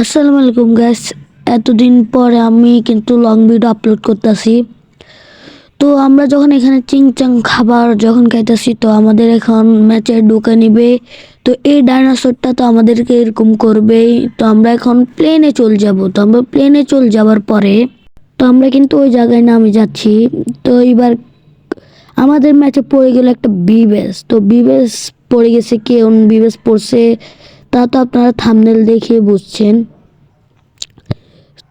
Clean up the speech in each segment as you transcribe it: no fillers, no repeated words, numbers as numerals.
আসসালামু আলাইকুম গাইস। এতদিন পরে আমি কিন্তু লং ভিডিও আপলোড করতেছি। তো আমরা যখন এখানে চিংচাং খাবার যখন খাইতেছি, তো আমাদের এখন ম্যাচে ঢুকে নিবে। তো এই ডাইনোসরটা তো আমাদেরকে এরকম করবেই। তো আমরা এখন প্লেনে চলে যাব। তো আমরা প্লেনে চলে যাওয়ার পরে তো আমরা কিন্তু ওই জায়গায় নামে যাচ্ছি। তো এবার আমাদের ম্যাচে পড়ে গেল একটা বিবেস। তো বিবেস পড়ে গেছে, কেউ বিবেস পড়ছে তা তো আপনারা থাম্বনেল দেখে বুঝছেন।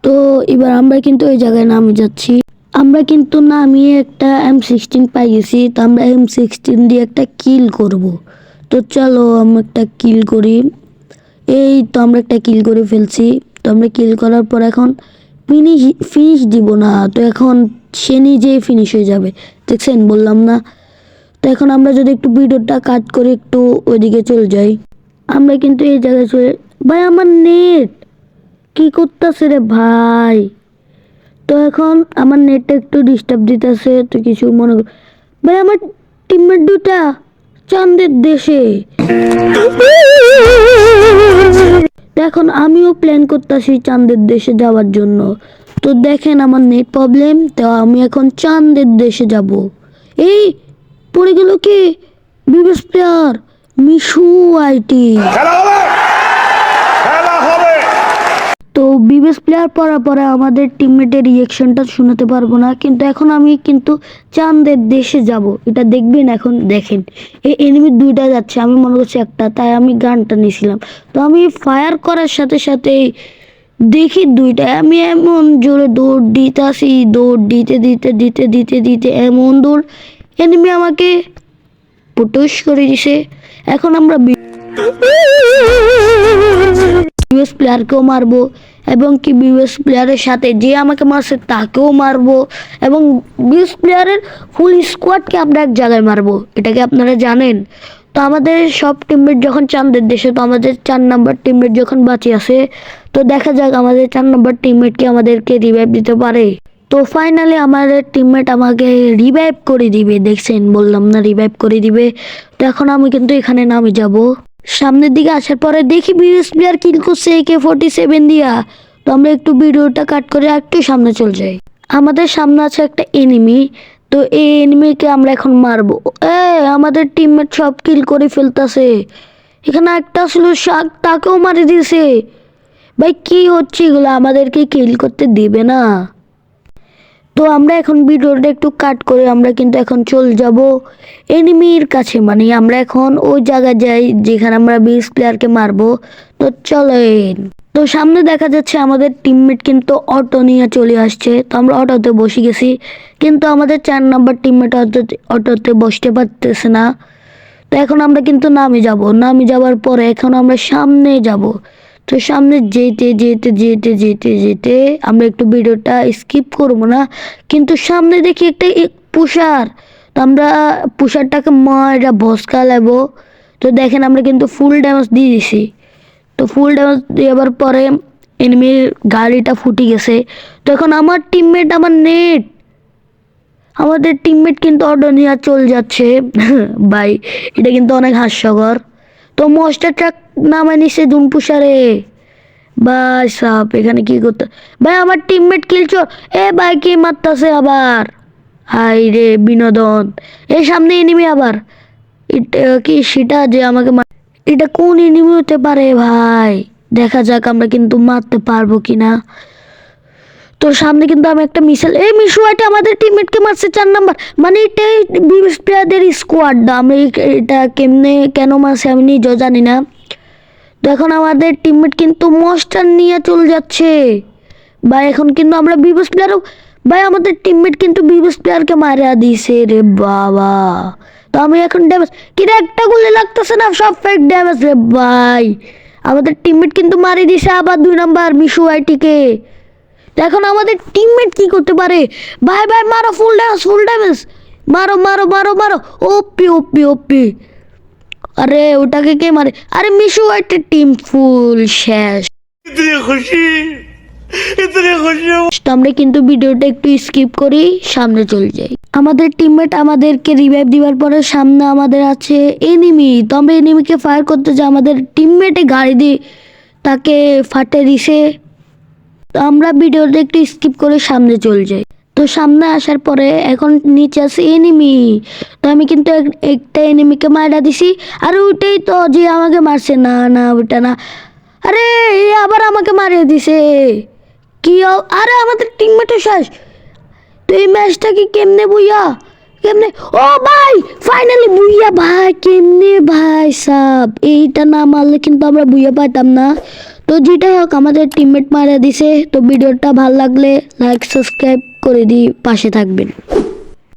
তো এবার আমরা কিন্তু ওই জায়গায় নামে যাচ্ছি। আমরা কিন্তু নামিয়ে একটা M16 পাই গেছি। তো আমরা M16 দিয়ে একটা কিল করব। তো চলো আমরা একটা কিল করি। এই তো আমরা একটা কিল করে ফেলছি। তো আমরা কিল করার পর এখন ফিনিশ দিব না, তো এখন সে নিজেই ফিনিশ হয়ে যাবে। দেখছেন, বললাম না। তো এখন আমরা যদি একটু ভিডিওটা কাট করে একটু ওইদিকে চলে যাই, আমরা কিন্তু এই জায়গায় চলে। ভাই আমার নেট কি করতেছে রে ভাই? তো এখন আমার নেটটা একটু ডিস্টার্ব দিতেছে, তো কিছু মনে কর। ভাই আমার টিমমেট দুটা চাঁদের দেশে। তো এখন আমিও প্ল্যান করতেছি চাঁদের দেশে যাওয়ার জন্য। তো দেখেন আমার নেট প্রবলেম, তো আমি এখন চাঁদের দেশে যাব। এই পড়ে গেল কি? বিবেস প্লেয়ার মিশু আইটি। তো বিবেস প্লেয়ার পড়ার পরে আমাদের টিমমেটের রিয়াকশনটা শোনাতে পারবো না, কিন্তু এখন আমি কিন্তু চাঁদের দেশে যাব, এটা দেখবেন। এখন দেখেন এই এনিমি দুইটা যাচ্ছে, আমি মনে করছি একটা, তাই আমি গানটা নিয়েছিলাম। তো আমি ফায়ার করার সাথে সাথে দেখি দুইটা, আমি এমন জোরে দৌড় দিতেছি, দৌড় দিতে দিতে দিতে দিতে দিতে এমন দৌড়, এনিমি আমাকে পুটুস করে দিছে। এখন আমরা বিএস প্লেয়ারকেও মারবো, এবং কি বিএস প্লেয়ারের সাথে যে আমাকে মারছে তাকেও মারবো, এবং বিএস প্লেয়ারের ফুল স্কোয়াডকে আমরা এক জায়গায় মারবো। এটাকে আপনারা জানেন। তো আমাদের সব টিমমেট যখন চাঁদের দেশে, তো আমাদের 4 নাম্বার টিমমেট যখন বাঁচে আছে, তো দেখা যাক আমাদের 4 নাম্বার টিমমেটকে আমাদেরকে রিভাইভ দিতে পারে। তো ফাইনালি আমাদের টিমমেট আমাকে রিভাইভ করে দিবে। দেখছেন, বললাম না রিভাইভ করে দিবে। তো এখন আমি কিন্তু এখানে নামে যাব। সামনের দিকে আসার পরে দেখি বিএস প্লেয়ার কিল করছে AK-47 দিয়া। তো আমরা একটু ভিডিওটা কাট করে একটু সামনে চলে যাই। আমাদের সামনে আছে একটা এনিমি। তো এই এনিমিকে আমরা এখন মারবো। আমাদের টিমমেট সব কিল করে ফেলতেছে। এখানে একটা আসলে শাক, তাকেও মারি দিয়েছে। ভাই কি হচ্ছে এগুলো? আমাদেরকে কিল করতে দিবে না। তো আমরা এখন ভিডিওটা একটু কাট করে আমরা কিন্তু এখন চলে যাব এনিমির কাছে, মানে আমরা এখন ওই জায়গায় যাই যেখানে আমরা 20 প্লেয়ারকে মারবো। তো চলেন। তো সামনে দেখা যাচ্ছে আমাদের টিমমেট কিন্তু অটো নিয়ে চলে আসছে। তো আমরা অটোতে বসে গেছি, কিন্তু আমাদের 4 নাম্বার টিমমেট অটোতে বসতে পারতেছে না। তো এখন আমরা কিন্তু নামে যাব। নামে যাওয়ার পরে এখন আমরা সামনে যাব। তো সামনে যেতে যেতে যেতে যেতে যেতে আমরা একটু ভিডিওটা স্কিপ করবো না, কিন্তু সামনে দেখি একটা পুষার। তো আমরা পুষারটাকে মারা ভস্কা লাগবো। তো দেখেন আমরা কিন্তু ফুল ড্যামেজ দিয়ে দিছি। তো ফুল ড্যামেজ দেওয়ার পরে এনিমির গাড়িটা ফুটে গেছে। তো এখন আমার টিমমেট, আমাদের টিমমেট কিন্তু অটো নিয়ে চলে যাচ্ছে। ভাই এটা কিন্তু অনেক হাস্যকর। তো মস্টার ট্রাক নামে নিছে দুনপুষারে। ভাই সাপ এখানে কি করতে? ভাই আমার টিমমেট কিলছো। ভাই কি মারতাছে আবার? হাই রে বিনোদন। সামনে এনিমি আবার। এটা কি সেটা যে আমাকে এটা কোন এনিমি হতে পারে ভাই? দেখা যাক আমরা কিন্তু মারতে পারবো কিনা। তো সামনে কিন্তু আমি একটা মিসাইল, মিশু এটা আমাদের টিমমেটকে মারছে 4 নাম্বার, মানে এটাই বিএস প্লেয়ারদের স্কোয়াড। আমি এটা কেমনে কেন মারছে আমি নিজেও জানি না। তো এখন আমাদের টিমমেট কিন্তু মস্টার নিয়ে চলে যাচ্ছে। ভাই এখন কিন্তু আমরা বিএস প্লেয়ারও, ভাই আমাদের টিমমেট কিন্তু বিএস প্লেয়ারকে মারা দিয়েছে রে বাবা। তো আমি এখন ড্যামেজ কিরে, একটা গুলি লাগতেছে না, সব ফেক ড্যামেজ রে ভাই। আমাদের টিমমেট কিন্তু মারি দিছে আবার 2 নাম্বার মিশু আইটিকে। এখন আমাদের টিমমেট কি করতে পারে? ভাই ভাই মারো, ফুল ড্যামেজ ফুল ড্যামেজ, মারো মারো মারো মারো। ওপি ওপি ওপি। আরে ওটাকে কে মারে? আরে মিশু একটা টিম ফুল শেষ। তো আমরা কিন্তু ভিডিওটা একটু স্কিপ করি, সামনে চলে যাই। আমাদের টিমমেট আমাদেরকে রিভাইভ দিবার পরে সামনে আমাদের আছে এনিমি। তো আমরা এনিমিকে ফায়ার করতে যাই, আমাদের টিমমেটে গাড়ি দিয়ে তাকে ফাটে দিছে। তো আমরা ভিডিওটা একটু স্কিপ করে সামনে চলে যাই। তো সামনে আসার পরে এখন নিচে আছে এনিমি। তো আমি কিন্তু একটা এনিমিকে মারা দিছি। আর ওইটাই তো যে আমাকে মারছে। না না ওইটা না, আরে এ আবার আমাকে মারিয়ে দিছে। আরে আমাদের টিমমেটও শেষ। তো এই ম্যাচটা কি কেমনে বুইয়া, কেমনে? ও ভাই ফাইনালি বুইয়া ভাই, কেমনে ভাই সাব, এইটা না মারলে কিন্তু আমরা বুইয়া পাইতাম না। তো যেটাই হোক আমাদের টিমমেট মারা দিছে। তো ভিডিওটা ভালো লাগলে লাইক সাবস্ক্রাইব করে দিয়ে পাশে থাকবেন।